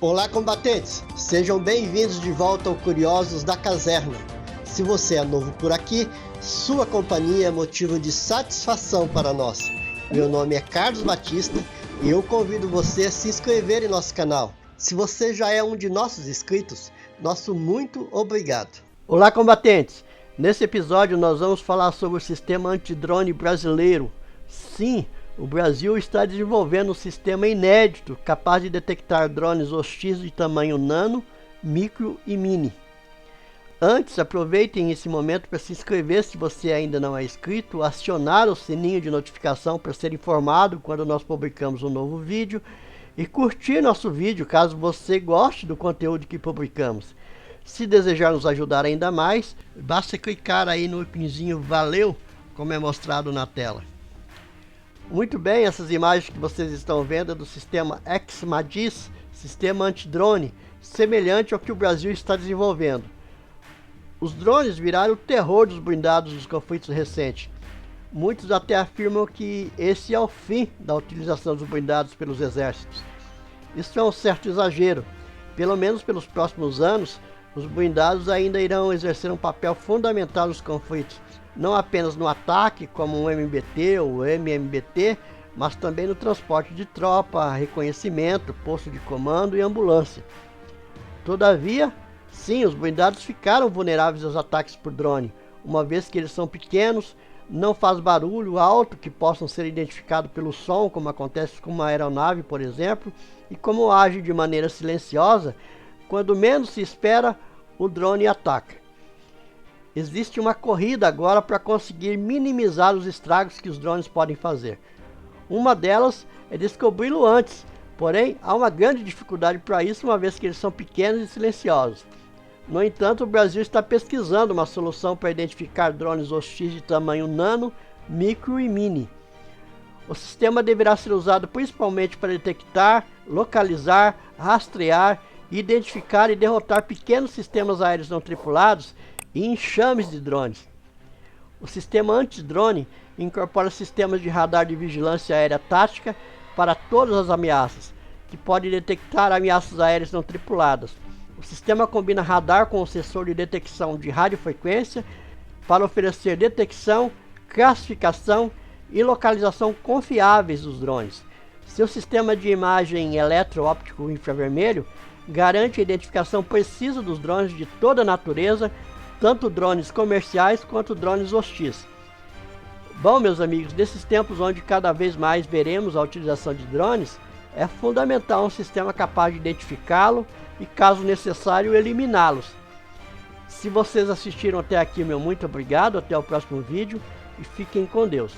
Olá, combatentes! Sejam bem-vindos de volta ao Curiosos da Caserna. Se você é novo por aqui, sua companhia é motivo de satisfação para nós. Meu nome é Carlos Batista e eu convido você a se inscrever em nosso canal. Se você já é um de nossos inscritos, nosso muito obrigado. Olá, combatentes! Nesse episódio nós vamos falar sobre o sistema antidrone brasileiro. Sim, o Brasil está desenvolvendo um sistema inédito capaz de detectar drones hostis de tamanho nano, micro e mini. Antes, aproveitem esse momento para se inscrever se você ainda não é inscrito, acionar o sininho de notificação para ser informado quando nós publicamos um novo vídeo e curtir nosso vídeo caso você goste do conteúdo que publicamos. Se desejar nos ajudar ainda mais, basta clicar aí no íconezinho Valeu, como é mostrado na tela. Muito bem, essas imagens que vocês estão vendo é do sistema XMADIS, sistema antidrone, semelhante ao que o Brasil está desenvolvendo. Os drones viraram o terror dos blindados dos conflitos recentes. Muitos até afirmam que esse é o fim da utilização dos blindados pelos exércitos. Isso é um certo exagero. Pelo menos pelos próximos anos, os blindados ainda irão exercer um papel fundamental nos conflitos. Não apenas no ataque, como um MBT ou MMBT, mas também no transporte de tropa, reconhecimento, posto de comando e ambulância. Todavia, sim, os blindados ficaram vulneráveis aos ataques por drone, uma vez que eles são pequenos, não faz barulho alto que possam ser identificados pelo som, como acontece com uma aeronave, por exemplo, e como age de maneira silenciosa, quando menos se espera, o drone ataca. Existe uma corrida agora para conseguir minimizar os estragos que os drones podem fazer. Uma delas é descobri-lo antes, porém há uma grande dificuldade para isso, uma vez que eles são pequenos e silenciosos. No entanto, o Brasil está pesquisando uma solução para identificar drones hostis de tamanho nano, micro e mini. O sistema deverá ser usado principalmente para detectar, localizar, rastrear, identificar e derrotar pequenos sistemas aéreos não tripulados e enxames de drones. O sistema antidrone incorpora sistemas de radar de vigilância aérea tática para todas as ameaças, que pode detectar ameaças aéreas não tripuladas. O sistema combina radar com o sensor de detecção de radiofrequência para oferecer detecção, classificação e localização confiáveis dos drones. Seu sistema de imagem eletro-óptico infravermelho garante a identificação precisa dos drones de toda a natureza, tanto drones comerciais quanto drones hostis. Bom, meus amigos, nesses tempos onde cada vez mais veremos a utilização de drones, é fundamental um sistema capaz de identificá-lo e, caso necessário, eliminá-los. Se vocês assistiram até aqui, meu muito obrigado, até o próximo vídeo e fiquem com Deus.